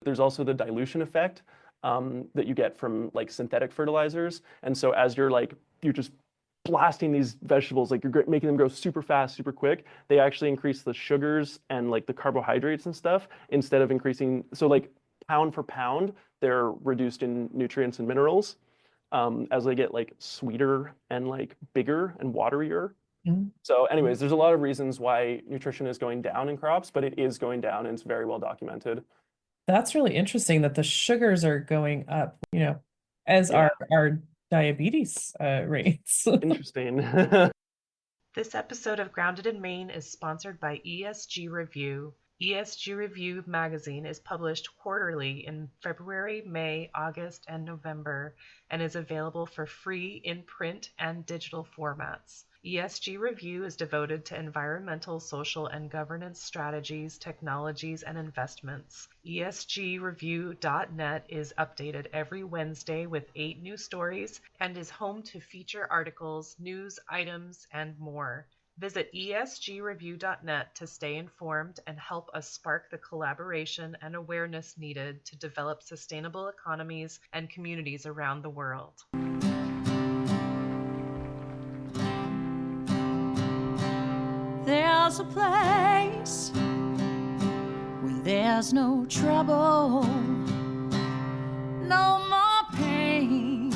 there's also the dilution effect that you get from like synthetic fertilizers. And so as you're just blasting these vegetables, like you're making them grow super fast, super quick, they actually increase the sugars and like the carbohydrates and stuff instead of increasing. So like pound for pound, they're reduced in nutrients and minerals as they get like sweeter and like bigger and waterier. Mhm. So, anyways, there's a lot of reasons why nutrition is going down in crops, but it is going down and it's very well documented. That's really interesting that the sugars are going up, as Yeah, our diabetes rates. interesting. This episode of Grounded in Maine is sponsored by ESG Review. ESG Review magazine is published quarterly in February, May, August, and November, and is available for free in print and digital formats. ESG Review is devoted to environmental, social, and governance strategies, technologies, and investments. ESGreview.net is updated every Wednesday with 8 new stories and is home to feature articles, news items, and more. Visit esgreview.net to stay informed and help us spark the collaboration and awareness needed to develop sustainable economies and communities around the world. There's a place where there's no trouble, no more pain,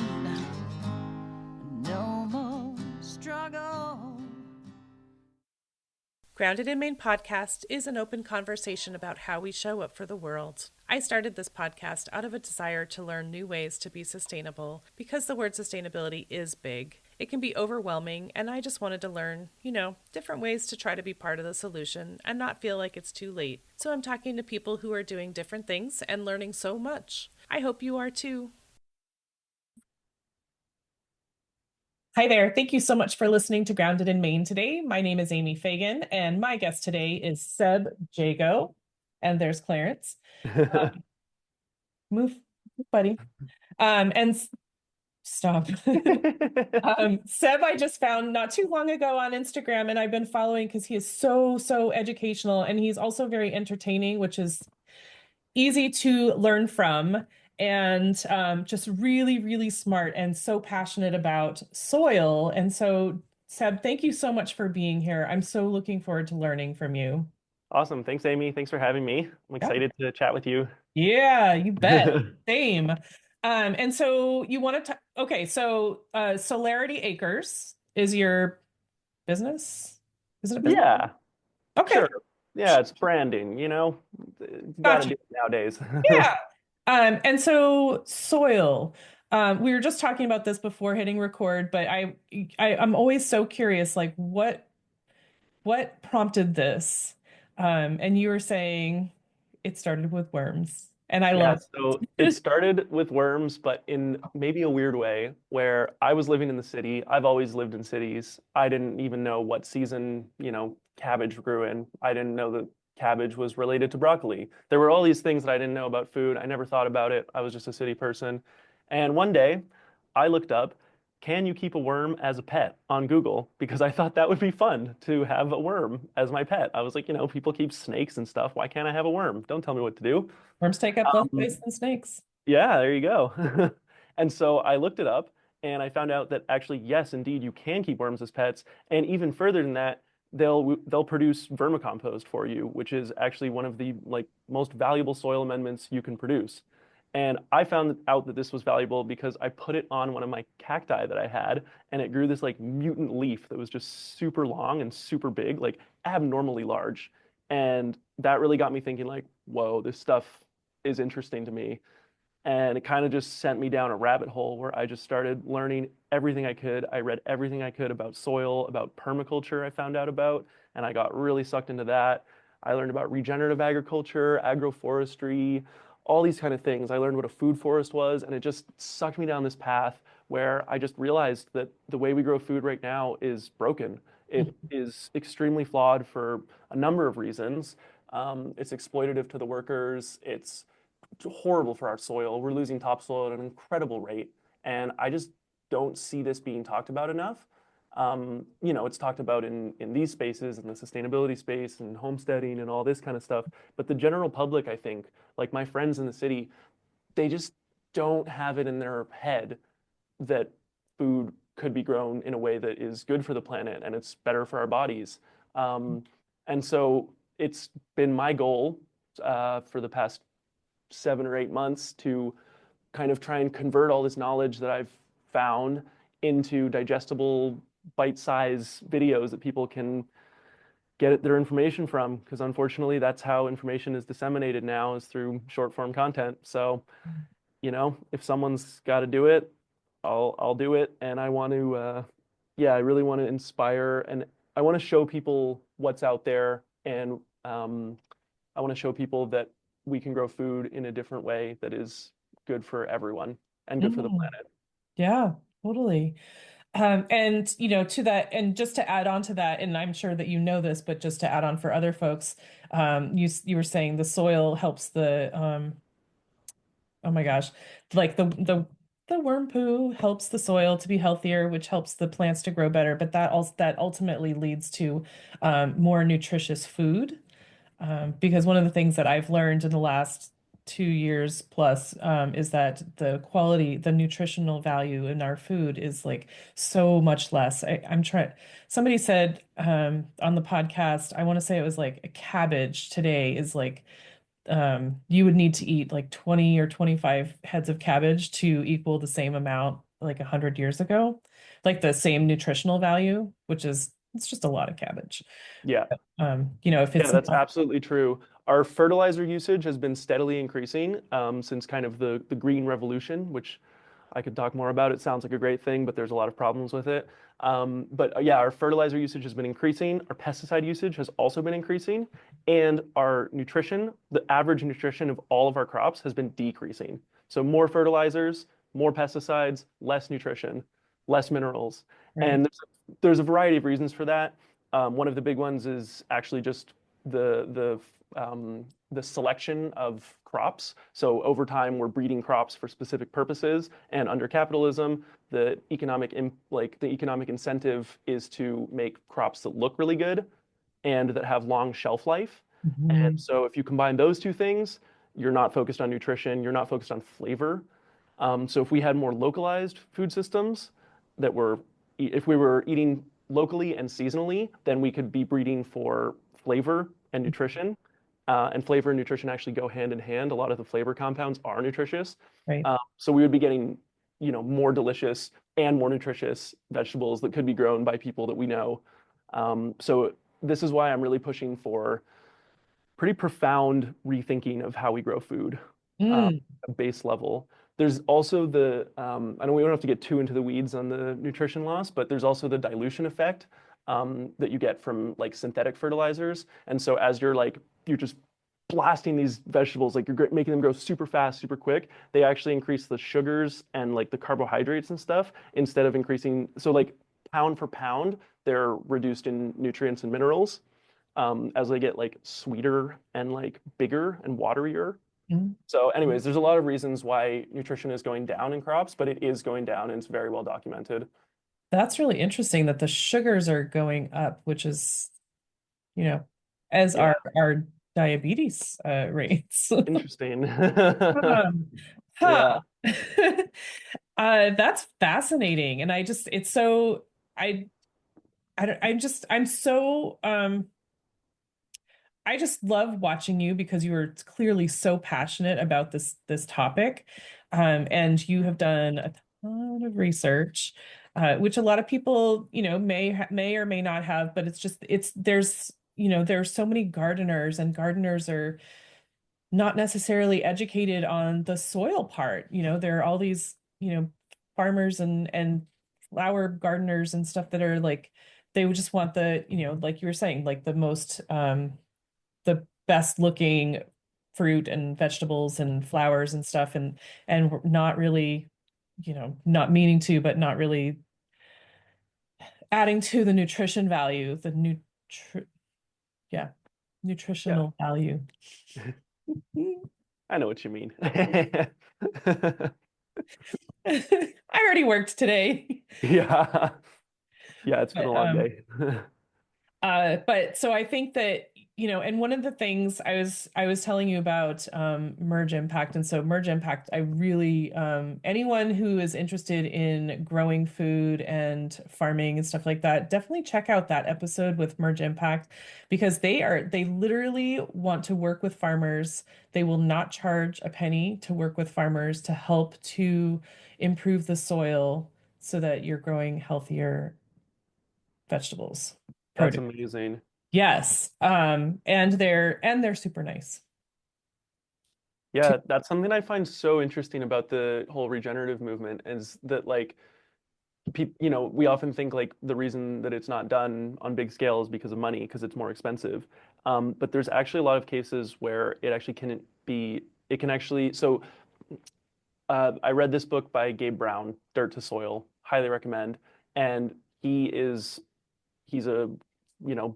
no more struggle. Grounded in Maine podcast is an open conversation about how we show up for the world. I started this podcast out of a desire to learn new ways to be sustainable because the word sustainability is big. It can be overwhelming, and I just wanted to learn, different ways to try to be part of the solution and not feel like it's too late. So I'm talking to people who are doing different things and learning so much. I hope you are too. Hi there. Thank you so much for listening to Grounded in Maine today. My name is Amy Fagan, and my guest today is Seb Jagoe. And there's Clarence. Move, buddy. And stop. Seb, I just found not too long ago on Instagram, and I've been following because he is so educational, and he's also very entertaining, which is easy to learn from, and just really smart and so passionate about soil. And so, Seb, thank you so much for being here. I'm so looking forward to learning from you. Awesome. Thanks, Amy. Thanks for having me. I'm Yeah, excited to chat with you. yeah, you bet. Same. And so you want to, okay, so Solarity Acres is your business? Is it a business? Yeah, Okay, sure. Yeah, it's branding, you got to gotcha. do it nowadays. Yeah. And so soil. We were just talking about this before hitting record, but I'm always so curious, like what prompted this? And you were saying it started with worms, and I Yeah, love so it it. started with worms, but in maybe a weird way, where I was living in the city. I've always lived in cities. I didn't even know what season, cabbage grew in. I didn't know that cabbage was related to broccoli. There were all these things that I didn't know about food. I never thought about it. I was just a city person. And one day I looked up, can you keep a worm as a pet on Google? Because I thought that would be fun to have a worm as my pet. I was like, people keep snakes and stuff. Why can't I have a worm? Don't tell me what to do. Worms take up less Um, space than snakes. yeah, there you go. And so I looked it up and I found out that actually, yes, indeed, you can keep worms as pets. And even further than that, they'll produce vermicompost for you, which is actually one of the like most valuable soil amendments you can produce. And I found out that this was valuable because I put it on one of my cacti that I had, and it grew this like mutant leaf that was just super long and super big, like abnormally large. And that really got me thinking like, whoa, this stuff is interesting to me. And it kind of just sent me down a rabbit hole where I just started learning everything I could. I read everything I could about soil, about permaculture, I found out about, and I got really sucked into that. I learned about regenerative agriculture, agroforestry, all these kind of things. I learned what a food forest was, and it just sucked me down this path where I just realized that the way we grow food right now is broken. It is extremely flawed for a number of reasons. It's exploitative to the workers. It's horrible for our soil. We're losing topsoil at an incredible rate. And I just don't see this being talked about enough. It's talked about in these spaces, in the sustainability space and homesteading and all this kind of stuff. But the general public, I think, like my friends in the city, they just don't have it in their head that food could be grown in a way that is good for the planet and it's better for our bodies. And so it's been my goal for the past 7 or 8 months to kind of try and convert all this knowledge that I've found into digestible, bite-sized videos that people can get their information from. Because unfortunately, that's how information is disseminated now, is through short-form content. So, if someone's got to do it, I'll do it. And I want to, I really want to inspire, and I want to show people what's out there, and I want to show people that we can grow food in a different way that is good for everyone and good for the planet. Yeah, totally. And to that, and just to add on to that, and I'm sure that you know this, but just to add on for other folks, you were saying the soil helps the oh my gosh, like the worm poo helps the soil to be healthier, which helps the plants to grow better, but that ultimately leads to more nutritious food. Because one of the things that I've learned in the last 2 years plus is that the nutritional value in our food is like so much less. I'm trying, somebody said on the podcast, I want to say it was like a cabbage today is like, you would need to eat like 20 or 25 heads of cabbage to equal the same amount like 100 years ago, like the same nutritional value, it's just a lot of cabbage. Yeah. If Yeah, it's that's not, absolutely true. Our fertilizer usage has been steadily increasing since kind of the green revolution, which I could talk more about. It sounds like a great thing, but there's a lot of problems with it. But our fertilizer usage has been increasing. Our pesticide usage has also been increasing, and our nutrition, the average nutrition of all of our crops, has been decreasing. So more fertilizers, more pesticides, less nutrition, less minerals, right. and there's a variety of reasons for that. One of the big ones is actually just the selection of crops. So over time, we're breeding crops for specific purposes, and under capitalism, the economic incentive is to make crops that look really good and that have long shelf life. And Mhm. so if you combine those two things, you're not focused on nutrition, you're not focused on flavor. So if we had more localized food systems that were, if we were eating locally and seasonally, then we could be breeding for flavor and nutrition. And flavor and nutrition actually go hand in hand. A lot of the flavor compounds are nutritious. Right. So we would be getting, more delicious and more nutritious vegetables that could be grown by people that we know. So this is why I'm really pushing for pretty profound rethinking of how we grow food Mm, at a base level. There's also I know we don't have to get too into the weeds on the nutrition loss, but there's also the dilution effect that you get from like synthetic fertilizers. And so as you're just blasting these vegetables, like you're making them grow super fast, super quick, they actually increase the sugars and like the carbohydrates and stuff instead of increasing. So like pound for pound, they're reduced in nutrients and minerals as they get like sweeter and like bigger and waterier. mm. So anyways, there's a lot of reasons why nutrition is going down in crops, but it is going down and it's very well documented. That's really interesting that the sugars are going up, which is, you know, as Yeah, our diabetes rates. interesting. Um, Yeah, huh. That's fascinating. And it's so, I don't, I'm so, I just love watching you because you are clearly so passionate about this topic. And you have done a ton of research, which a lot of people, may or may not have, but there's so many gardeners, and gardeners are not necessarily educated on the soil part. There are all these, farmers and flower gardeners and stuff that are like, they would just want like you were saying, like the best looking fruit and vegetables and flowers and stuff, and we're not really, not meaning to, but not really adding to the nutrition value, yeah, yeah. nutritional value. I know what you mean. I already worked today. Yeah. Yeah, it's been a But long day. but so I think that, and one of the things I was telling you about merge impact. And so merge impact, I really anyone who is interested in growing food and farming and stuff like that, definitely check out that episode with merge impact, because they literally want to work with farmers. They will not charge a penny to work with farmers to help to improve the soil so that you're growing healthier vegetables, That's produce. amazing. Yes. And they're super nice too. Yeah, that's something I find so interesting about the whole regenerative movement is that like people, we often think like the reason that it's not done on big scale is because of money, because it's more expensive. But there's actually a lot of cases where it actually can be, it can actually, so I read this book by Gabe Brown, Dirt to Soil, highly recommend. And he's a,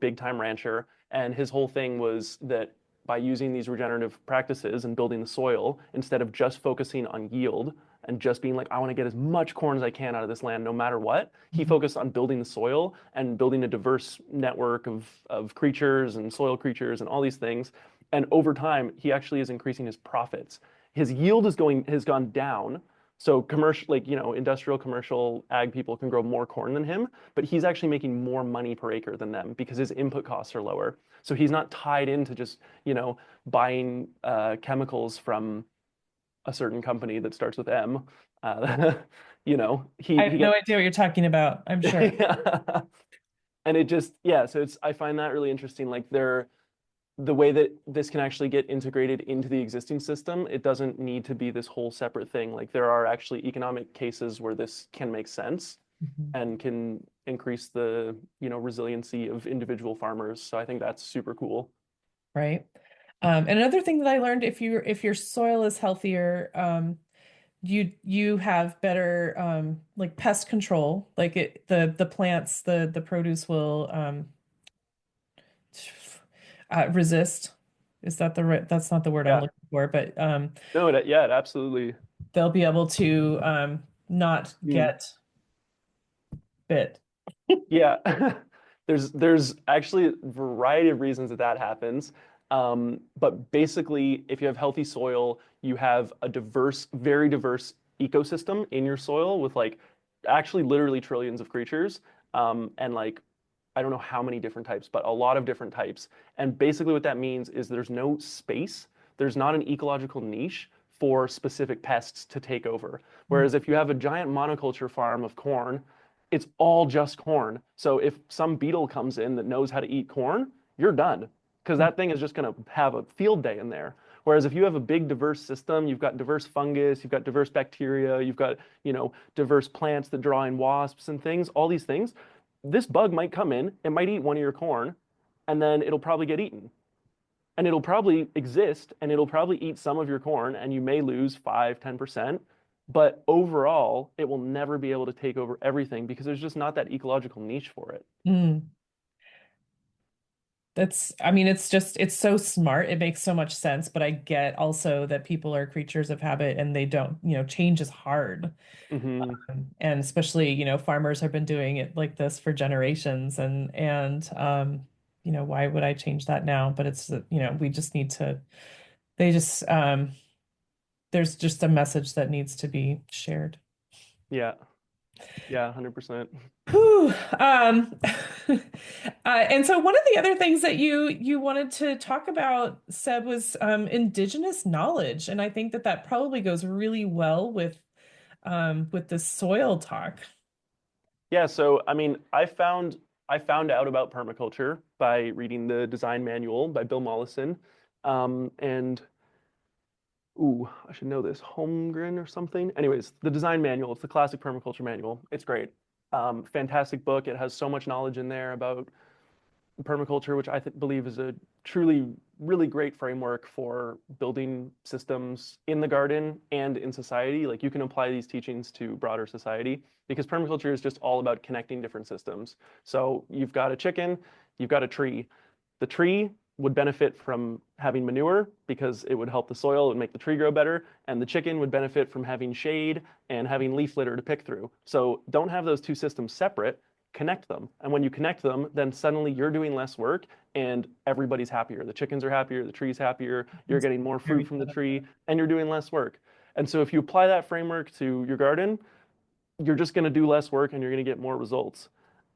big time rancher. And his whole thing was that by using these regenerative practices and building the soil, instead of just focusing on yield and just being like, I want to get as much corn as I can out of this land, no matter what, he Mhm. focused on building the soil and building a diverse network of creatures and soil creatures and all these things. And over time, he actually is increasing his profits. His yield has gone down. So commercial, like, industrial commercial ag people can grow more corn than him, but he's actually making more money per acre than them because his input costs are lower. So he's not tied into just, buying chemicals from a certain company that starts with M. Uh, I he have no gets idea what you're talking about, I'm sure. yeah. And it just, yeah, so I find that really interesting. Like the way that this can actually get integrated into the existing system, it doesn't need to be this whole separate thing. Like there are actually economic cases where this can make sense Mhm. and can increase the, resiliency of individual farmers. So I think that's super cool. Right. And another thing that I learned, if your soil is healthier, you have better like pest control. Like the plants, the produce will resist. Is that the right? That's not the word I'm Yeah. looking for, but No, yeah, absolutely. they'll be able to not Mm. get bit. Yeah. There's actually a variety of reasons that that happens. But basically, if you have healthy soil, you have a diverse, very diverse ecosystem in your soil with like actually literally trillions of creatures. And like I don't know how many different types, but a lot of different types. And basically what that means is there's no space, there's not an ecological niche for specific pests to take over. Mm. Whereas if you have a giant monoculture farm of corn, it's all just corn. So if some beetle comes in that knows how to eat corn, you're done because that thing is just going to have a field day in there. Whereas if you have a big diverse system, you've got diverse fungus, you've got diverse bacteria, you've got, diverse plants that draw in wasps and things, all these things, this bug might come in, it might eat one of your corn, and then it'll probably get eaten. And it'll probably exist and it'll probably eat some of your corn, and you may lose 5, 10%. But overall, it will never be able to take over everything because there's just not that ecological niche for it. Mm. I mean, it's so smart. It makes so much sense, but I get also that people are creatures of habit and they don't, change is hard. Hmm. And especially, farmers have been doing it like this for generations and why would I change that now? But it's, we just need to, they just, there's just a message that needs to be shared. Yeah. Yeah, 100%. Whew. And so one of the other things that you wanted to talk about, Seb, was indigenous knowledge, and I think that probably goes really well with the soil talk. Yeah, so I mean, I found out about permaculture by reading the design manual by Bill Mollison. And ooh, I should know this, Holmgren or something. Anyways, the design manual, it's the classic permaculture manual. It's great. Fantastic book. It has so much knowledge in there about permaculture, which I believe is a truly really great framework for building systems in the garden and in society. Like you can apply these teachings to broader society because permaculture is just all about connecting different systems. So you've got a chicken, you've got a tree. The tree would benefit from having manure because it would help the soil and make the tree grow better. And the chicken would benefit from having shade and having leaf litter to pick through. So don't have those two systems separate. connect them. And when you connect them, then suddenly you're doing less work and everybody's happier. The chickens are happier, the tree's happier, you're getting more fruit from the tree, and you're doing less work. And so if you apply that framework to your garden, you're just going to do less work and you're going to get more results.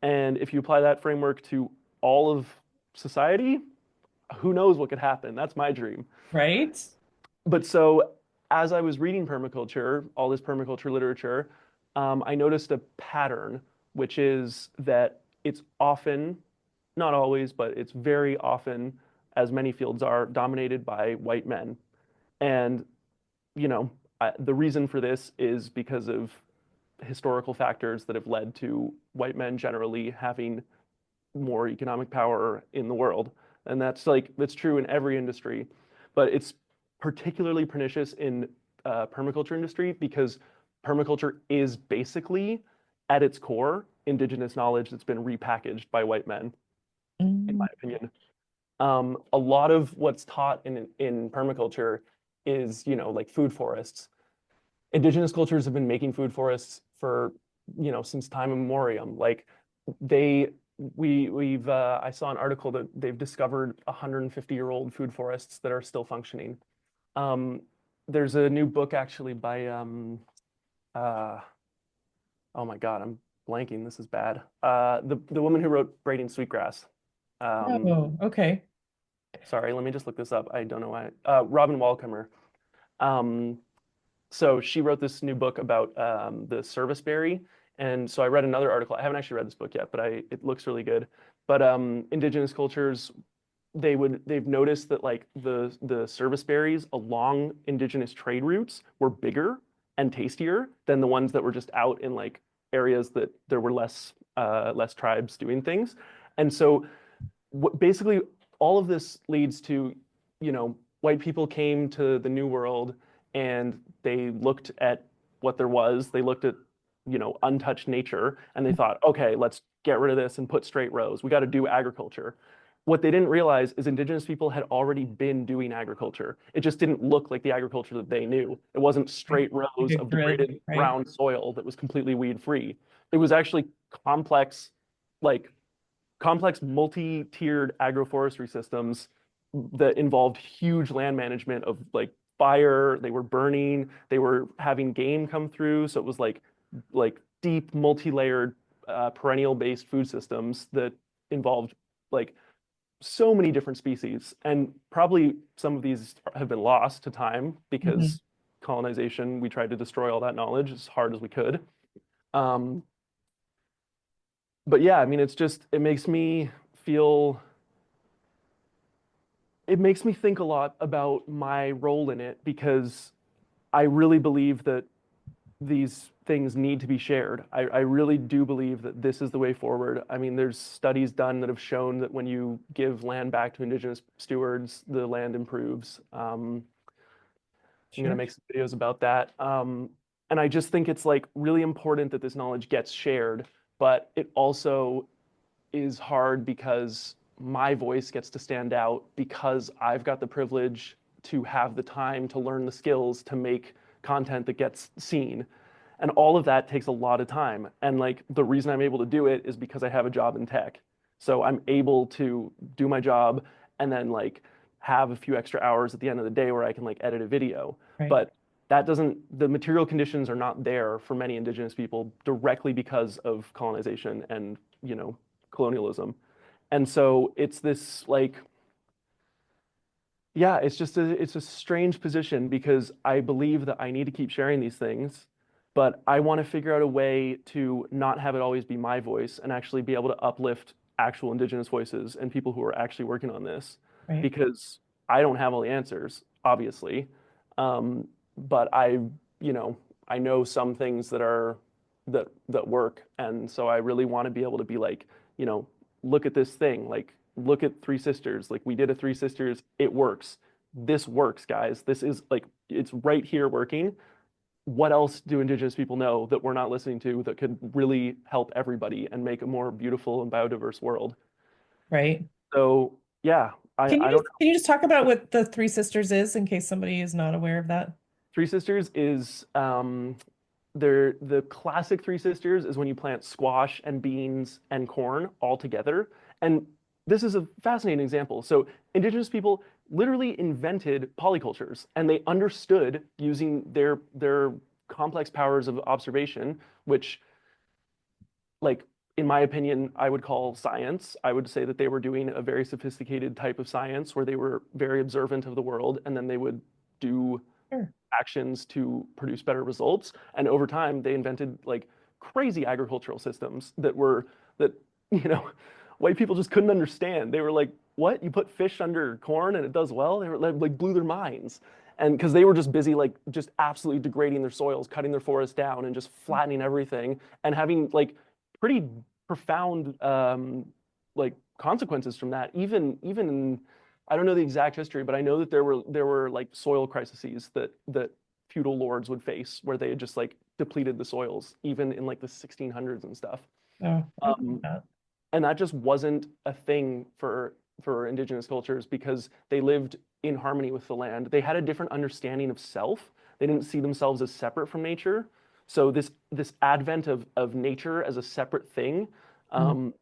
And if you apply that framework to all of society, who knows what could happen? That's my dream. Right? But so as I was reading permaculture, all this permaculture literature, I noticed a pattern, which is that it's often, not always, but it's very often, as many fields are, dominated by white men. And, the reason for this is because of historical factors that have led to white men generally having more economic power in the world. And that's true in every industry, but it's particularly pernicious in permaculture industry because permaculture is basically at its core indigenous knowledge that's been repackaged by white men, in my opinion. A lot of what's taught in permaculture is, like food forests. Indigenous cultures have been making food forests for, since time immemorial. Like I saw an article that they've discovered 150-year-old food forests that are still functioning. There's a new book actually by oh my God, I'm blanking. This is bad. The woman who wrote Braiding Sweetgrass. Oh, okay. Sorry, let me just look this up. I don't know why. Robin Wallcomer. So she wrote this new book about the service berry. And so I read another article. I haven't actually read this book yet, but it looks really good. But indigenous cultures, they've noticed that like the service berries along indigenous trade routes were bigger and tastier than the ones that were just out in like areas that there were less tribes doing things. And so basically all of this leads to, white people came to the New World and they looked at what there was. They looked at, untouched nature, and they thought, okay, let's get rid of this and put straight rows. We got to do agriculture. What they didn't realize is indigenous people had already been doing agriculture. It just didn't look like the agriculture that they knew. It wasn't straight rows of degraded brown soil that was completely weed-free. It was actually complex multi-tiered agroforestry systems that involved huge land management of like fire. They were burning, they were having game come through. So it was like deep multi-layered perennial-based food systems that involved like so many different species. And probably some of these have been lost to time because colonization, we tried to destroy all that knowledge as hard as we could. But yeah, I mean, it makes me think a lot about my role in it because I really believe that these things need to be shared. I really do believe that this is the way forward. I mean, there's studies done that have shown that when you give land back to indigenous stewards, the land improves. I'm gonna make some videos about that. And I just think it's like really important that this knowledge gets shared, but it also is hard because my voice gets to stand out because I've got the privilege to have the time to learn the skills to make content that gets seen. And all of that takes a lot of time. And like the reason I'm able to do it is because I have a job in tech. So I'm able to do my job and then like have a few extra hours at the end of the day where I can like edit a video. But the material conditions are not there for many indigenous people directly because of colonization and, colonialism. And so it's this like, yeah, it's a strange position because I believe that I need to keep sharing these things, but I want to figure out a way to not have it always be my voice and actually be able to uplift actual indigenous voices and people who are actually working on this because I don't have all the answers, obviously. But I know some things that work. And so I really want to be able to be like, look at this thing, like look at Three Sisters. Like we did a Three Sisters, it works. This works, guys. This is like, it's right here working. What else do indigenous people know that we're not listening to that could really help everybody and make a more beautiful and biodiverse world? Right. So yeah, Can you just talk about what the Three Sisters is in case somebody is not aware of that? Three Sisters is the classic Three Sisters is when you plant squash and beans and corn all together. And this is a fascinating example. So indigenous people literally invented polycultures, and they understood using their complex powers of observation, which, like, in my opinion, I would call science. I would say that they were doing a very sophisticated type of science where they were very observant of the world, and then they would do Sure. actions to produce better results. And over time, they invented like crazy agricultural systems that, you know, white people just couldn't understand. They were like, what? You put fish under corn and it does well? They were like blew their minds. And because they were just busy, like just absolutely degrading their soils, cutting their forests down and just flattening everything and having like pretty profound like consequences from that. Even in, I don't know the exact history, but I know that there were like soil crises that feudal lords would face where they had just like depleted the soils, even in like the 1600s and stuff. Oh, I love Um, that. and that just wasn't a thing for indigenous cultures because they lived in harmony with the land. They had a different understanding of self. They didn't see themselves as separate from nature. So this advent of nature as a separate thing, Mhm. um,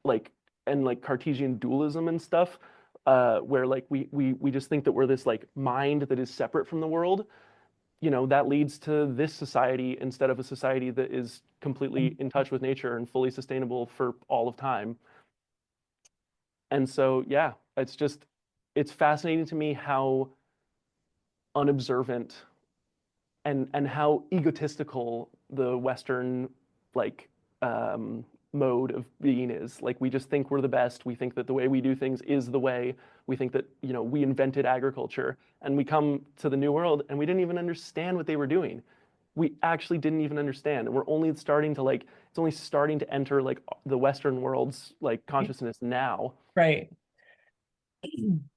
like and like Cartesian dualism and stuff, where like we just think that we're this like mind that is separate from the world. You know, that leads to this society instead of a society that is completely in touch with nature and fully sustainable for all of time. And so, yeah, it's fascinating to me how unobservant and how egotistical the Western like um, mode of being is. Like we just think we're the best. We think that the way we do things is the way. We think that, you know, we invented agriculture, and we come to the New World and we didn't even understand what they were doing. We actually didn't even understand. And we're only starting to like it's only starting to enter like the Western world's like consciousness now. Right.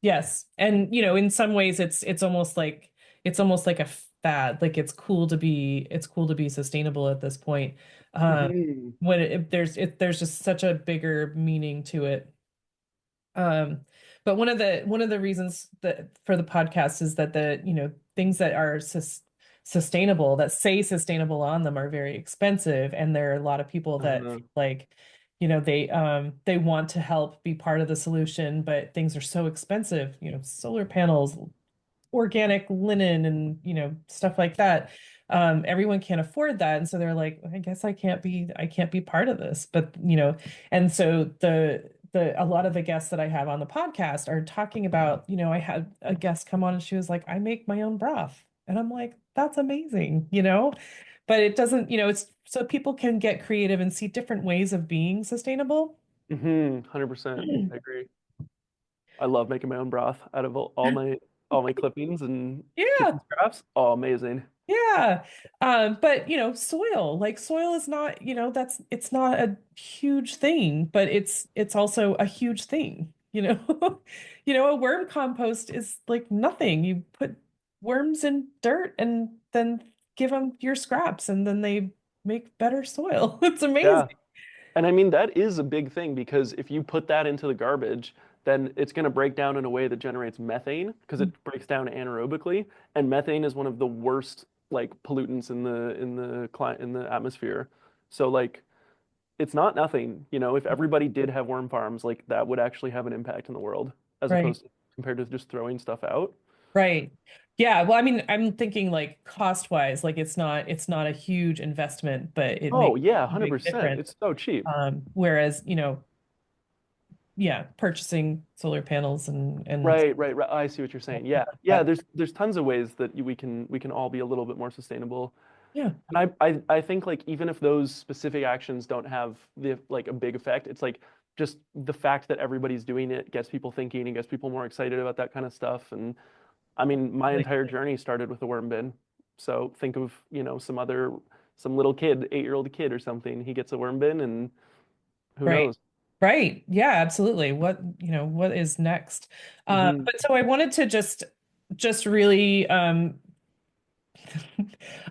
Yes. And in some ways it's almost like a fad. Like it's cool to be sustainable at this point. Um Hmm. when there's just such a bigger meaning to it. Um but one of the reasons that for the podcast is that things that are sustainable, that say sustainable on them, are very expensive, and there are a lot of people that Uh, feel like they want to help be part of the solution, but things are so expensive, solar panels, organic linen, and stuff like that. Everyone can't afford that, and so they're like, I guess I can't be part of this. But and so the a lot of the guests that I have on the podcast are talking about, I had a guest come on and she was like, I make my own broth. And I'm like, that's amazing. But it doesn't, it's so people can get creative and see different ways of being sustainable. 100%. I agree. I love making my own broth out of all my clippings and Yeah, kitchen scraps. Oh, amazing. yeah. But soil is not, it's not a huge thing, but it's also a huge thing. A worm compost is like nothing. You put worms in dirt and then give them your scraps, and then they make better soil. It's amazing. Yeah. And I mean, that is a big thing because if you put that into the garbage, then it's going to break down in a way that generates methane because it breaks down anaerobically. And methane is one of the worst like pollutants in the atmosphere. So like it's not nothing, you know, if everybody did have worm farms, like that would actually have an impact in the world as Right. opposed to compared to just throwing stuff out. Right. Yeah, well, I mean, I'm thinking like cost wise, like it's not a huge investment, but it Oh makes yeah, a big 100%. difference. It's so cheap. Whereas, yeah, purchasing solar panels and Right, right, right. I see what you're saying. Yeah. Yeah, that. there's tons of ways that we can all be a little bit more sustainable. Yeah, And I think like even if those specific actions don't have the like a big effect, it's like just the fact that everybody's doing it gets people thinking and gets people more excited about that kind of stuff. And I mean, my like, entire journey started with a worm bin. So think of, you know, some little kid, 8-year-old kid or something. He gets a worm bin and who right. knows? Right. Yeah, absolutely. What is next? Hmm. But so I wanted to just really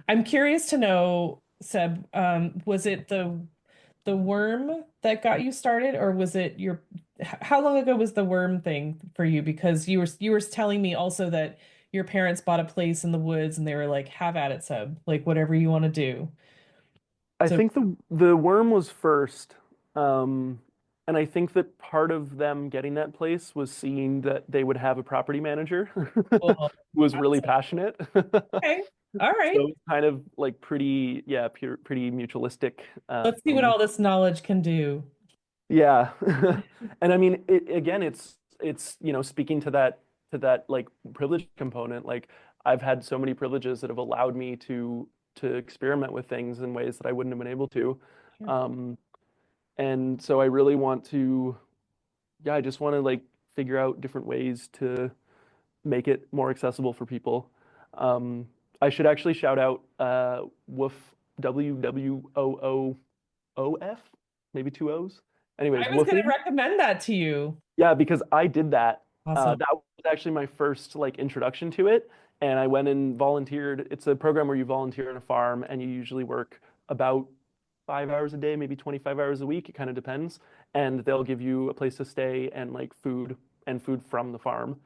I'm curious to know, Seb, was it the worm that got you started, or was it how long ago was the worm thing for you? Because you were telling me also that your parents bought a place in the woods and they were like, have at it, Seb, like whatever you want to do. I So, think the worm was first. Um, and I think that part of them getting that place was seeing that they would have a property manager cool. who was really passionate. Okay. All right. So it's kind of like pretty, yeah, pretty mutualistic. Let's see what all this knowledge can do. Yeah. And I mean, again, it's, speaking to that like privilege component, like I've had so many privileges that have allowed me to experiment with things in ways that I wouldn't have been able to. Sure. Um, and so I really want to, yeah, I just want to like figure out different ways to make it more accessible for people. Um, I should actually shout out Woof, WWOOF, maybe two O's. Anyways, I was going to woofing. recommend that to you. Yeah, because I did that. Awesome. That was actually my first like introduction to it, and I went and volunteered. It's a program where you volunteer on a farm, and you usually work about 5 hours a day, maybe 25 hours a week. It kind of depends, and they'll give you a place to stay and like food and food from the farm.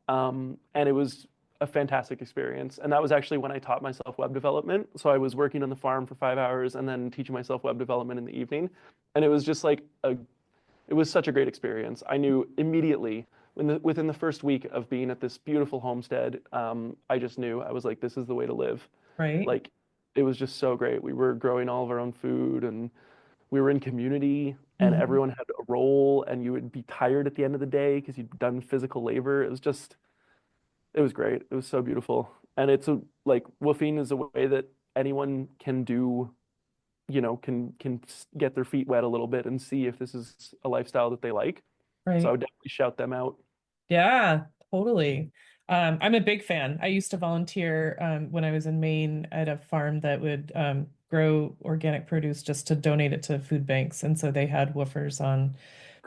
And it was a fantastic experience. And that was actually when I taught myself web development. So I was working on the farm for 5 hours and then teaching myself web development in the evening. And it was just like it was such a great experience. I knew immediately within the first week of being at this beautiful homestead, I just knew I was like, this is the way to live. Right. Like it was just so great. We were growing all of our own food and we were in community and Mhm. everyone had a role and you would be tired at the end of the day because you'd done physical labor. It was great. It was so beautiful. And it's like woofing is a way that anyone can do, get their feet wet a little bit and see if this is a lifestyle that they like. So I Right. would definitely shout them out. Yeah, totally. I'm a big fan. I used to volunteer when I was in Maine at a farm that would grow organic produce just to donate it to food banks. And so they had woofers on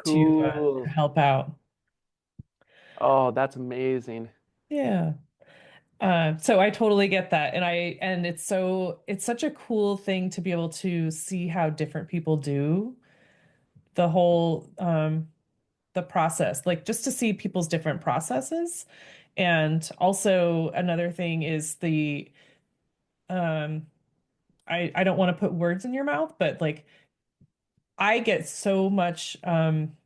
to Cool. help out. Oh, that's amazing. Yeah. So I totally get that. And it's such a cool thing to be able to see how different people do the whole the process, like just to see people's different processes. And also another thing is the um I don't want to put words in your mouth, but like I get so much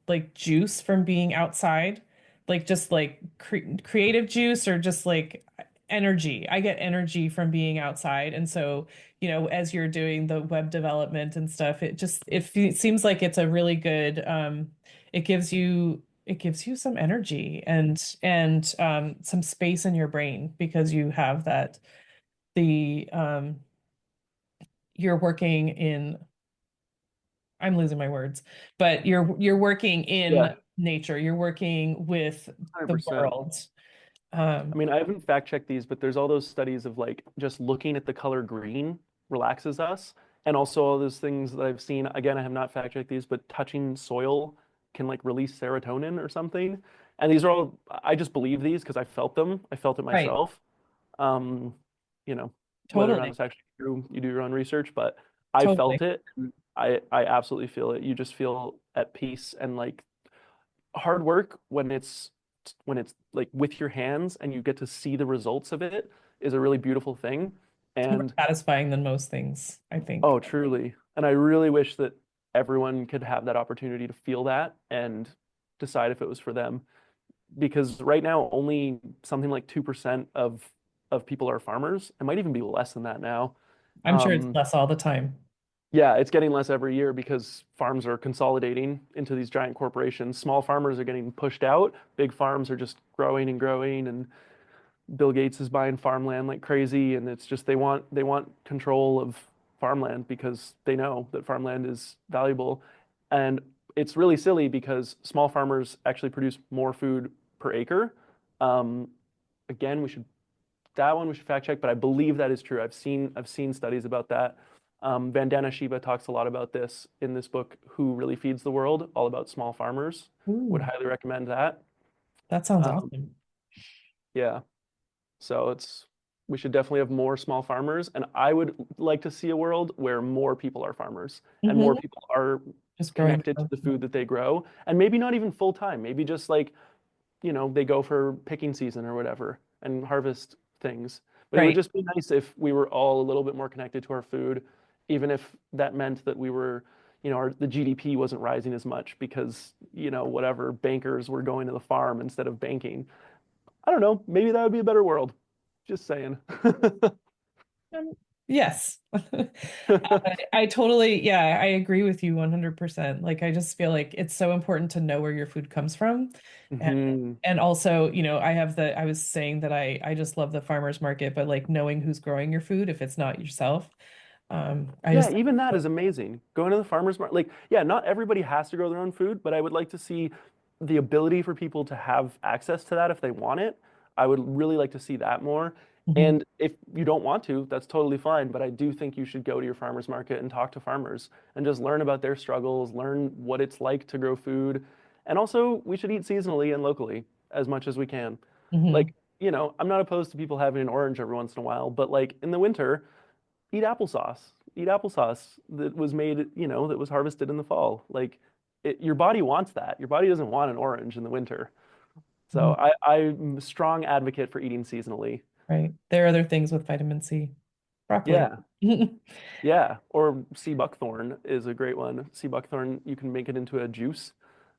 like juice from being outside, like just like creative juice or just like energy. I get energy from being outside. And so, as you're doing the web development and stuff, it seems like it's a really good it gives you some energy and some space in your brain because you have that the you're working in I'm losing my words, but you're working in Yeah, nature. You're working with the 100%. world. I Um, mean, I haven't fact checked these, but there's all those studies of like just looking at the color green relaxes us. And also all those things that I've seen. Again, I have not fact checked these, but touching soil can like release serotonin or something. And these are all, I just believe these because I felt them. I felt it right. myself. Um, you know, whether or not Totally. it's actually true, you do your own research, but I Totally. felt it. I absolutely feel it. You just feel at peace and like hard work when it's like with your hands and you get to see the results of it is a really beautiful thing. It's more And satisfying than most things, I think. oh, truly. And I really wish that everyone could have that opportunity to feel that and decide if it was for them. Because right now, only something like 2% of people are farmers. It might even be less than that now. I'm sure it's Um, less all the time. Yeah, it's getting less every year because farms are consolidating into these giant corporations. Small farmers are getting pushed out. Big farms are just growing and growing, and Bill Gates is buying farmland like crazy. And it's just they want control of farmland because they know that farmland is valuable. And it's really silly because small farmers actually produce more food per acre. Um, Again, we should fact check, but I believe that is true. I've seen studies about that. Vandana Shiva talks a lot about this in this book, Who Really Feeds the World, all about small farmers. Would Ooh, highly recommend that. that sounds Um, awesome. yeah, so we should definitely have more small farmers, and I would like to see a world where more people are farmers and more Hmm. people are Just growing. connected to the food that they grow, and maybe not even full time, maybe just like they go for picking season or whatever. and harvest things. But it would Right. just be nice if we were all a little bit more connected to our food, even if that meant that we were, the GDP wasn't rising as much because, whatever, bankers were going to the farm instead of banking. I don't know. Maybe that would be a better world. Just saying. Um, yes. I totally, yeah, I agree with you 100%. Like, I just feel like it's so important to know where your food comes from. And Hmm. and also, I was saying that I just love the farmers market, but like knowing who's growing your food if it's not yourself. I Yeah, just even that is amazing. Going to the farmer's market, like, yeah, not everybody has to grow their own food, but I would like to see the ability for people to have access to that if they want it. I would really like to see that more. Mhm. And if you don't want to, that's totally fine. But I do think you should go to your farmer's market and talk to farmers and just learn about their struggles, learn what it's like to grow food. And also, we should eat seasonally and locally as much as we can. Mhm. Like, I'm not opposed to people having an orange every once in a while, but like in the winter, eat applesauce. Eat applesauce that was made, that was harvested in the fall. Like your body wants that. Your body doesn't want an orange in the winter. So Mhm. I'm a strong advocate for eating seasonally. Right. There are other things with vitamin C. Broccoli. Yeah. Yeah. Or sea buckthorn is a great one. Sea buckthorn, you can make it into a juice,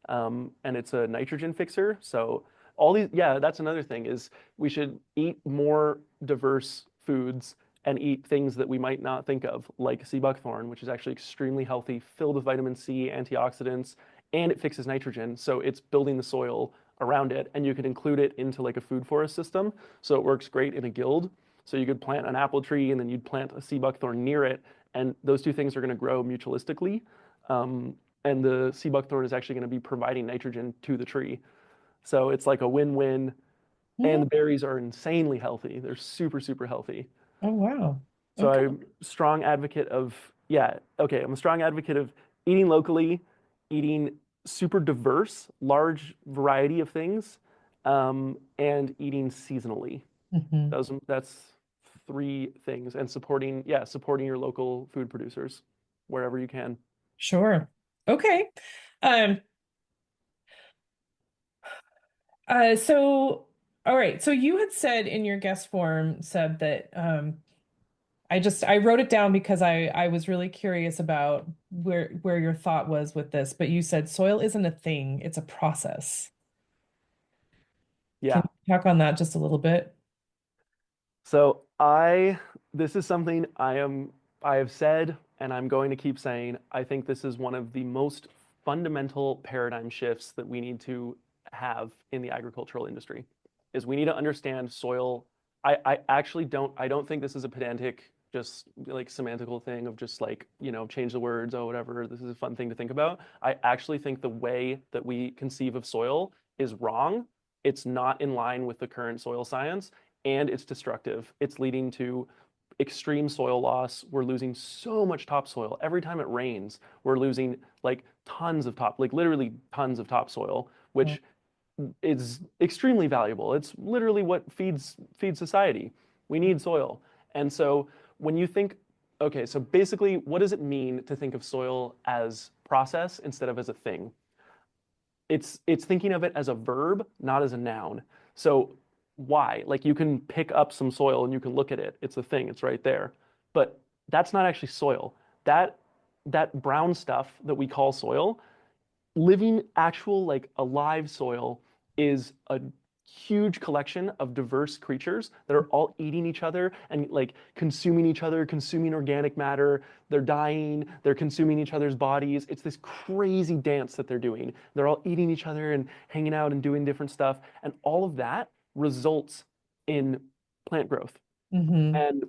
and it's a nitrogen fixer. So all these, yeah, that's another thing is we should eat more diverse foods and eat things that we might not think of, like sea buckthorn, which is actually extremely healthy, filled with vitamin C, antioxidants, and it fixes nitrogen. So it's building the soil around it, and you could include it into like a food forest system. So it works great in a guild. So you could plant an apple tree and then you'd plant a sea buckthorn near it, and those two things are going to grow mutualistically. Um, and the sea buckthorn is actually going to be providing nitrogen to the tree. So it's like a win-win. And Mhm. the berries are insanely healthy. They're super, super healthy. Oh, wow. So Okay. I'm a strong advocate of, yeah, okay, I'm a strong advocate of eating locally, eating super diverse, large variety of things, and eating seasonally. Mhm. That's three things, and supporting your local food producers wherever you can. Sure. Okay. Um, so all right. So you had said in your guest form, Seb, that I wrote it down because I was really curious about where your thought was with this, but you said soil isn't a thing, it's a process. Can Yeah. you talk on that just a little bit? So this is something I have said, and I'm going to keep saying, I think this is one of the most fundamental paradigm shifts that we need to have in the agricultural industry, is we need to understand soil. I actually I don't think this is a pedantic, just like semantical thing of just like, change the words, oh, whatever, this is a fun thing to think about. I actually think the way that we conceive of soil is wrong. It's not in line with the current soil science, and it's destructive. It's leading to extreme soil loss. We're losing so much topsoil. Every time it rains, we're losing like like literally tons of topsoil, which is extremely valuable. It's literally what feeds society. We need soil. And so when you think, okay, so basically, what does it mean to think of soil as process instead of as a thing? It's thinking of it as a verb, not as a noun. So why? Like you can pick up some soil and you can look at it. It's a thing, it's right there. But that's not actually soil. That that brown stuff that we call soil, living actual like alive soil is a huge collection of diverse creatures that are all eating each other and like consuming each other, consuming organic matter. They're dying, they're consuming each other's bodies. It's this crazy dance that they're doing. They're all eating each other and hanging out and doing different stuff. And all of that results in plant growth. Mm-hmm. And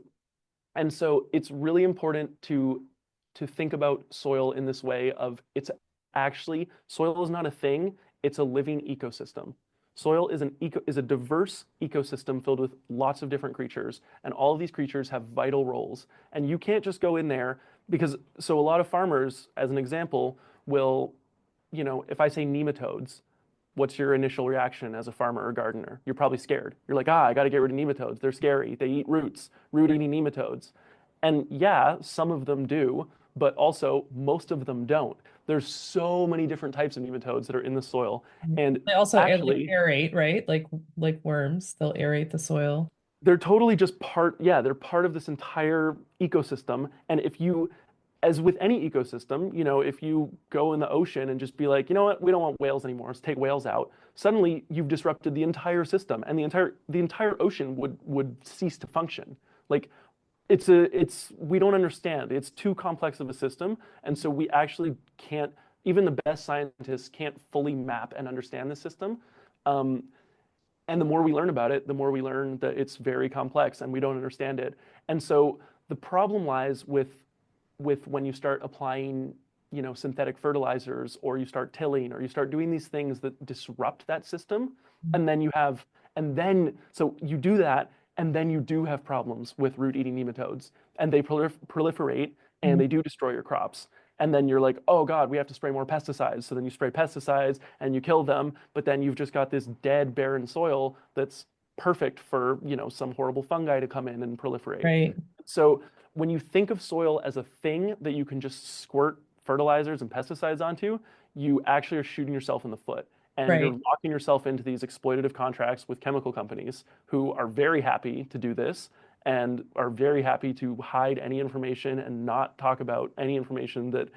and so it's really important to think about soil in this way of it's actually soil is not a thing, it's a living ecosystem. Soil is a diverse ecosystem filled with lots of different creatures, and all of these creatures have vital roles. And you can't just go in there because so a lot of farmers, as an example, will, if I say nematodes, what's your initial reaction as a farmer or gardener? You're probably scared. You're like, I got to get rid of nematodes. They're scary. They eat roots, root eating nematodes. And yeah, some of them do, but also most of them don't. There's so many different types of nematodes that are in the soil. And They also like actually, aerate, right? Like worms, they'll aerate the soil. they're totally just part, yeah, they're part of this entire ecosystem. And if you, as with any ecosystem, if you go in the ocean and just be like, you know what, we don't want whales anymore, let's take whales out, suddenly you've disrupted the entire system, and the entire ocean would cease to function. Like we don't understand. It's too complex of a system, and so we actually can't. Even the best scientists can't fully map and understand the system. Um, and the more we learn about it, the more we learn that it's very complex and we don't understand it. And so the problem lies with when you start applying, synthetic fertilizers, or you start tilling, or you start doing these things that disrupt that system. And then so you do that, and then you do have problems with root-eating nematodes, and they proliferate, and Mhm. they do destroy your crops. And then you're like, oh God, we have to spray more pesticides. So then you spray pesticides and you kill them, but then you've just got this dead, barren soil that's perfect for, some horrible fungi to come in and proliferate. Right. So when you think of soil as a thing that you can just squirt fertilizers and pesticides onto, you actually are shooting yourself in the foot. And you're Right. locking yourself into these exploitative contracts with chemical companies who are very happy to do this and are very happy to hide any information and not talk about any information that,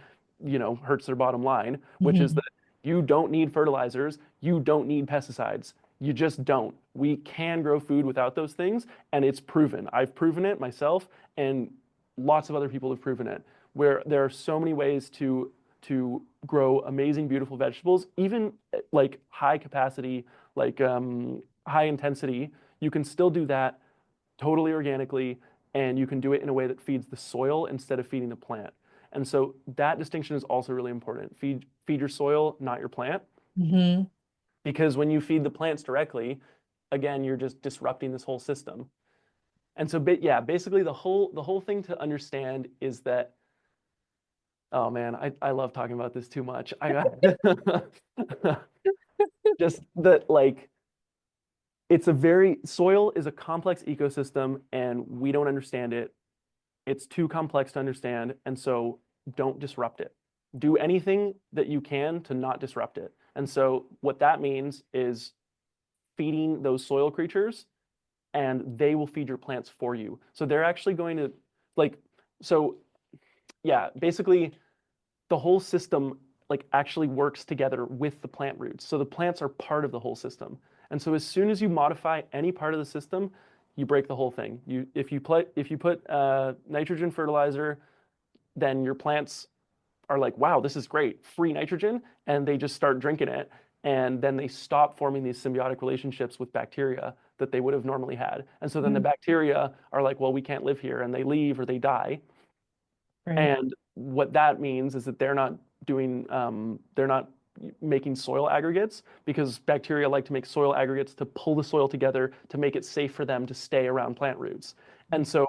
hurts their bottom line, which is Mhm. that you don't need fertilizers, you don't need pesticides. You just don't. We can grow food without those things, and it's proven. I've proven it myself, and lots of other people have proven it, where there are so many ways to grow amazing, beautiful vegetables, even like high capacity, like high intensity. You can still do that totally organically, and you can do it in a way that feeds the soil instead of feeding the plant. And so that distinction is also really important. Feed your soil, not your plant, Mhm. because when you feed the plants directly, again, you're just disrupting this whole system. And so, yeah, basically the whole thing to understand is that, oh man, I love talking about this too much. I just that like soil is a complex ecosystem, and we don't understand it. It's too complex to understand, and so don't disrupt it. Do anything that you can to not disrupt it. And so what that means is feeding those soil creatures, and they will feed your plants for you. So they're actually going to like so yeah, basically the whole system like actually works together with the plant roots. So the plants are part of the whole system. And so as soon as you modify any part of the system, you break the whole thing. If you put nitrogen fertilizer, then your plants are like, wow, this is great, free nitrogen, and they just start drinking it. And then they stop forming these symbiotic relationships with bacteria that they would have normally had. And so then the Mhm. bacteria are like, well, we can't live here, and they leave or they die. Right. And what that means is that they're not making soil aggregates, because bacteria like to make soil aggregates to pull the soil together to make it safe for them to stay around plant roots. And so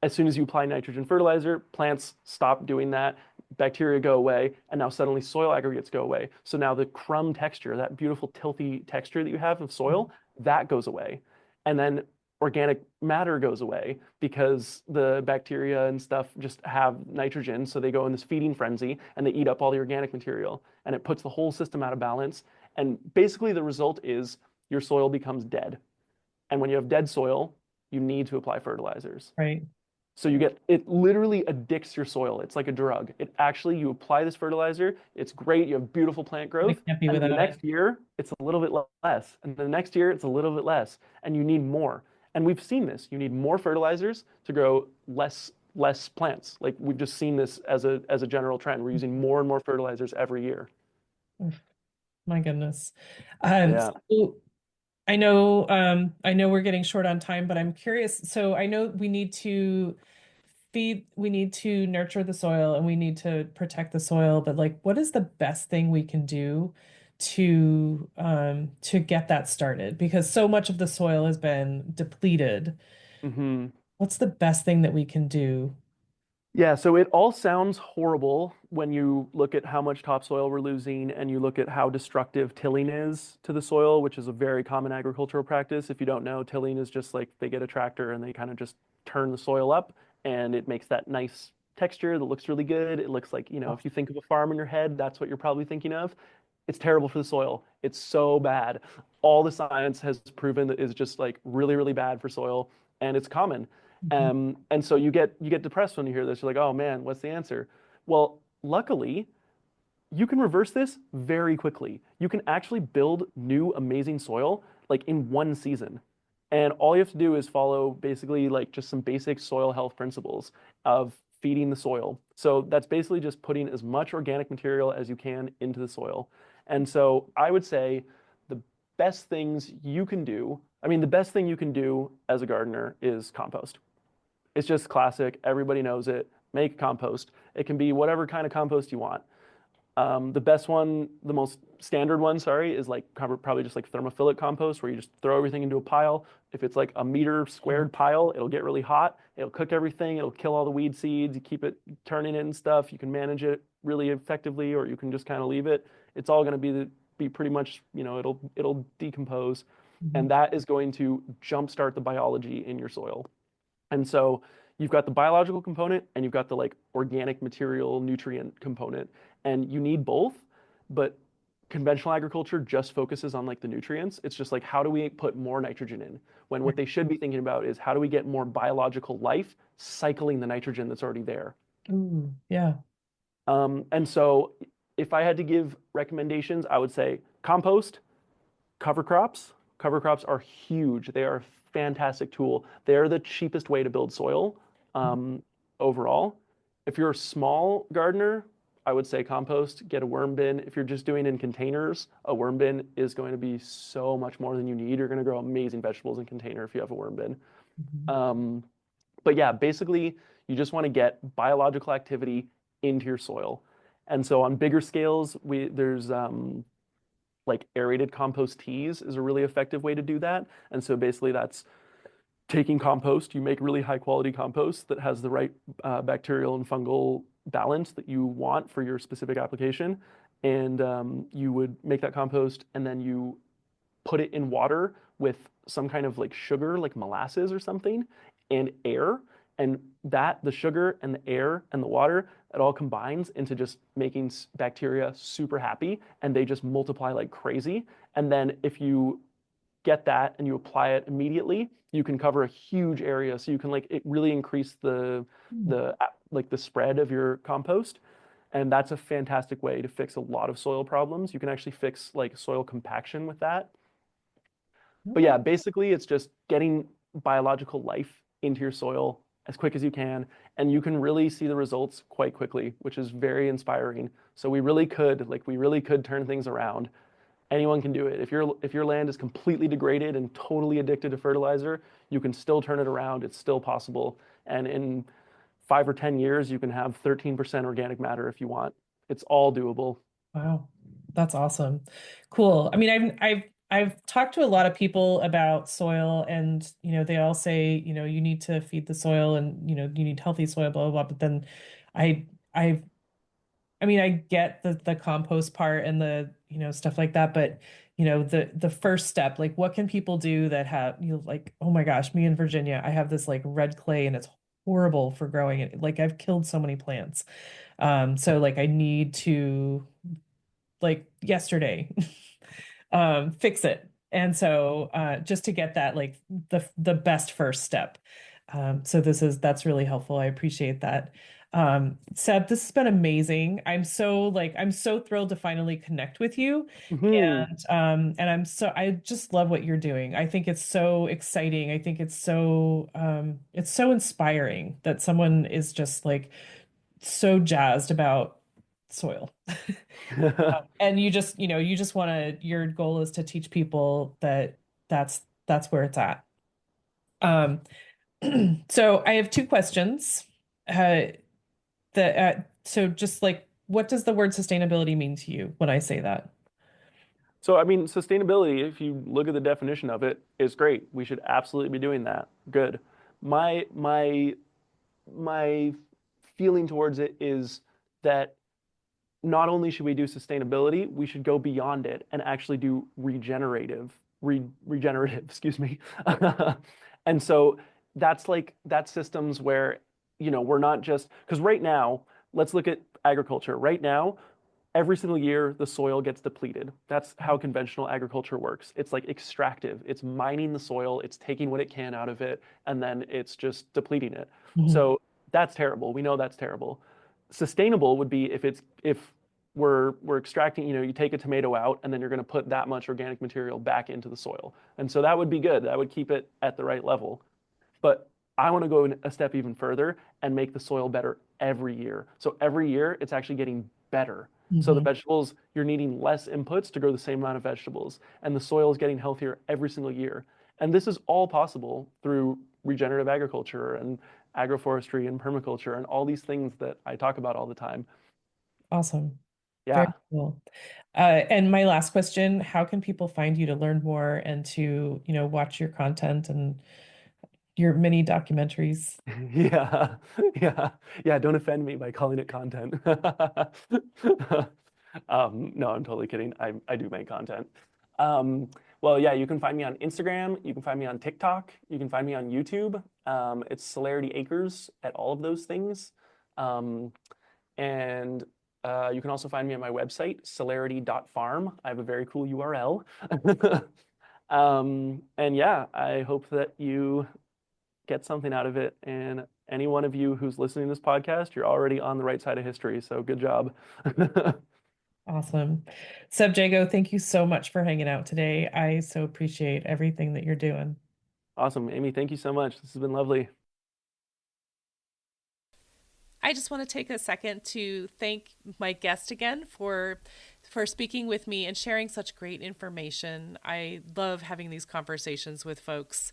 as soon as you apply nitrogen fertilizer, plants stop doing that, bacteria go away, and now suddenly soil aggregates go away. So now the crumb texture, that beautiful tilthy texture that you have of soil, that goes away. And then organic matter goes away because the bacteria and stuff just have nitrogen. So they go in this feeding frenzy and they eat up all the organic material, and it puts the whole system out of balance. And basically, the result is your soil becomes dead. And when you have dead soil, you need to apply fertilizers. Right. So it literally addicts your soil. It's like a drug. You apply this fertilizer, it's great, you have beautiful plant I growth, can't be and then the without it. next year it's a little bit less, and the next year it's a little bit less, and you need more. And we've seen this. You need more fertilizers to grow less plants. Like we've just seen this as a general trend. We're using more and more fertilizers every year. Oof, my goodness. Yeah. So I know we're getting short on time, but I'm curious. So I know we need to nurture the soil and we need to protect the soil, but like what is the best thing we can do to get that started? Because so much of the soil has been depleted. hmm What's the best thing that we can do? Yeah, so it all sounds horrible when you look at how much topsoil we're losing and you look at how destructive tilling is to the soil, which is a very common agricultural practice. If you don't know, tilling is just like they get a tractor and they kind of just turn the soil up, and it makes that nice texture that looks really good. It looks like, if you think of a farm in your head, that's what you're probably thinking of. It's terrible for the soil. It's so bad. All the science has proven that is just like really, really bad for soil, and it's common. And so you get depressed when you hear this. You're like, oh man, what's the answer? Well, luckily, you can reverse this very quickly. You can actually build new amazing soil like in one season. And all you have to do is follow basically like just some basic soil health principles of feeding the soil. So that's basically just putting as much organic material as you can into the soil. And so I would say the best things you can do, the best thing you can do as a gardener is compost. It's just classic. Everybody knows it. Make compost. It can be whatever kind of compost you want. The best one, the most standard one, sorry, is like probably just like thermophilic compost, where you just throw everything into a pile. If it's like a meter squared pile, it'll get really hot. It'll cook everything. It'll kill all the weed seeds. You keep it turning it and stuff. You can manage it really effectively, or you can just kind of leave it. It's all going to be pretty much, it'll decompose, and that is going to jumpstart the biology in your soil. And so you've got the biological component and you've got the like organic material nutrient component, and you need both. But conventional agriculture just focuses on like the nutrients. It's just like, how do we put more nitrogen in, when what they should be thinking about is how do we get more biological life cycling the nitrogen that's already there. Ooh, yeah. And so if I had to give recommendations, I would say compost, cover crops. Cover crops are huge. They are a fantastic tool. They're the cheapest way to build soil overall. If you're a small gardener, I would say compost, get a worm bin. If you're just doing in containers, a worm bin is going to be so much more than you need. You're going to grow amazing vegetables in container if you have a worm bin. But yeah, basically, you just want to get biological activity into your soil. And so on bigger scales, there's like aerated compost teas is a really effective way to do that. And so basically that's taking compost, you make really high quality compost that has the right bacterial and fungal balance that you want for your specific application. And you would make that compost and then you put it in water with some kind of like sugar, like molasses or something, and air. And the sugar and the air and the water, it all combines into just making bacteria super happy, and they just multiply like crazy. And then if you get that and you apply it immediately, you can cover a huge area. So you can it really increase the spread of your compost. And that's a fantastic way to fix a lot of soil problems. You can actually fix like soil compaction with that. But yeah, basically it's just getting biological life into your soil as quick as you can, and you can really see the results quite quickly, which is very inspiring. So we really could turn things around. Anyone can do it. If your land is completely degraded and totally addicted to fertilizer, you can still turn it around. It's still possible. And in 5 or 10 years, you can have 13% organic matter if you want. It's all doable. Wow, that's awesome. Cool. I've talked to a lot of people about soil, and they all say you need to feed the soil, and you need healthy soil, blah blah blah. But then I I get the compost part and the stuff like that, but the first step, like what can people do that have like, oh my gosh, me in Virginia, I have this like red clay and it's horrible for growing it. Like I've killed so many plants. So like I need to, like yesterday, fix it. And so just to get that, like the best first step. So that's really helpful. I appreciate that. Seb, this has been amazing. I'm so thrilled to finally connect with you. And I just love what you're doing. I think it's so exciting. I think it's so inspiring that someone is just like so jazzed about soil. And you just want your goal is to teach people that that's where it's at. So I have two questions. So just like, what does the word sustainability mean to you when I say that? So, sustainability, if you look at the definition of it, is great. We should absolutely be doing that. Good. My feeling towards it is that not only should we do sustainability, we should go beyond it and actually do regenerative, excuse me. And so that's systems where we're not just, because right now, let's look at agriculture. Right now, every single year the soil gets depleted. That's how conventional agriculture works. It's like extractive. It's mining the soil, it's taking what it can out of it, and then it's just depleting it. So that's terrible. We know that's terrible. Sustainable would be if we're extracting, you take a tomato out and then you're going to put that much organic material back into the soil. And so that would be good. That would keep it at the right level. But I want to go a step even further and make the soil better every year. So every year it's actually getting better. So the vegetables, you're needing less inputs to grow the same amount of vegetables, and the soil is getting healthier every single year. And this is all possible through regenerative agriculture and agroforestry and permaculture and all these things that I talk about all the time. Awesome. Yeah. Very cool. And my last question, how can people find you to learn more and to, watch your content and your mini documentaries? Yeah. Don't offend me by calling it content. No, I'm totally kidding. I do make content. Well, yeah, you can find me on Instagram. You can find me on TikTok. You can find me on YouTube. It's Celerity Acres at all of those things. And you can also find me on my website, celerity.farm. I have a very cool URL. And yeah, I hope that you get something out of it. And any one of you who's listening to this podcast, you're already on the right side of history. So good job. Awesome. Seb Jagoe, thank you so much for hanging out today. I so appreciate everything that you're doing. Awesome. Amy, thank you so much. This has been lovely. I just want to take a second to thank my guest again for speaking with me and sharing such great information. I love having these conversations with folks.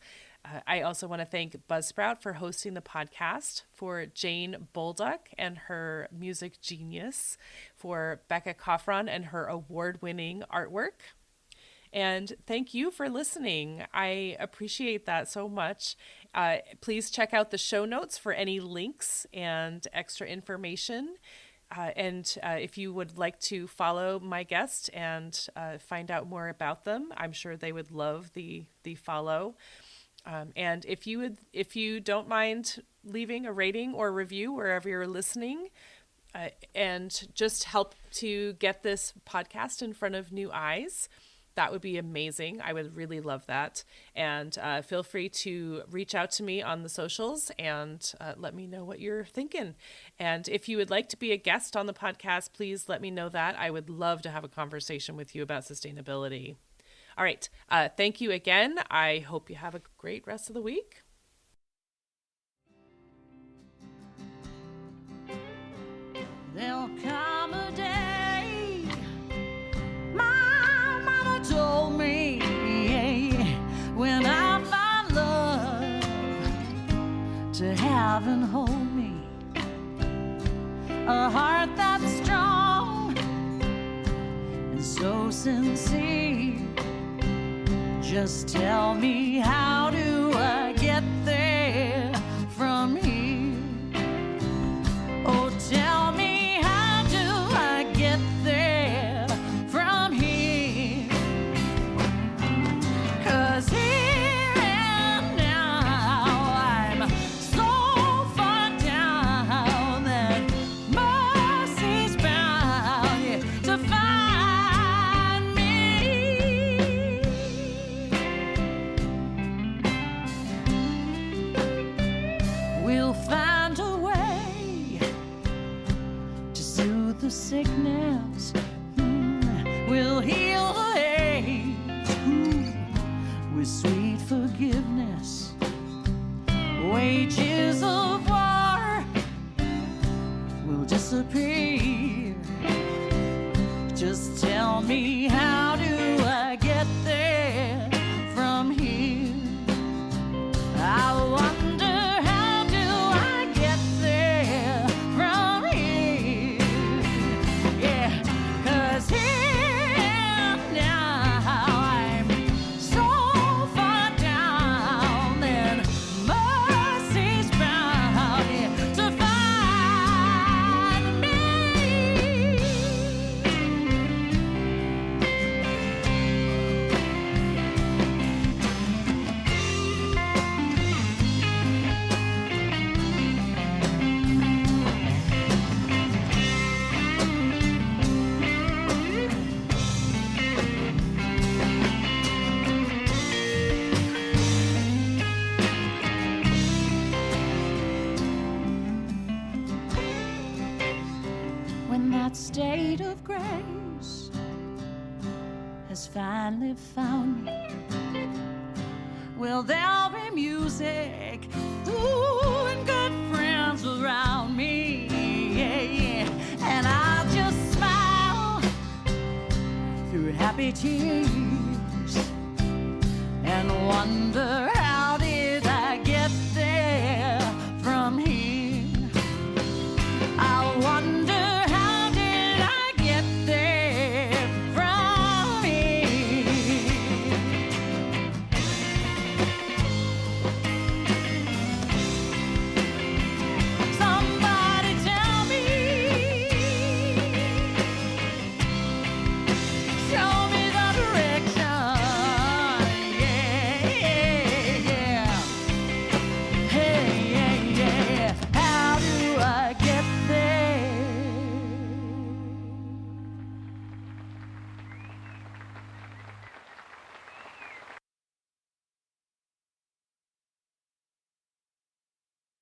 I also want to thank Buzzsprout for hosting the podcast, for Jane Bolduck and her music genius, for Becca Coffron and her award-winning artwork. And thank you for listening. I appreciate that so much. Please check out the show notes for any links and extra information. And if you would like to follow my guest and find out more about them, I'm sure they would love the follow. And if you don't mind leaving a rating or review wherever you're listening, and just help to get this podcast in front of new eyes, that would be amazing. I would really love that. And feel free to reach out to me on the socials and let me know what you're thinking. And if you would like to be a guest on the podcast, please let me know that. I would love to have a conversation with you about sustainability. All right. Thank you again. I hope you have a great rest of the week. There'll come a day, my mama told me, when I find love to have and hold me, a heart that's strong and so sincere. Just tell me, how do I get there from here? Oh, tell me, how do I get there from here? 'Cause here and now I'm so far down that mercy's bound to find me. We'll find a way to soothe the sickness. We'll heal the ache with sweet forgiveness. Wages of war will disappear. Just tell me, how do I get there from here? I wonder, how do I get there from here? Yeah, 'cause here and now I'm so far down that mercy's bound to find me. when that state of grace has finally found me, well, there'll be music, ooh, and good friends around me, and I'll just smile through happy tears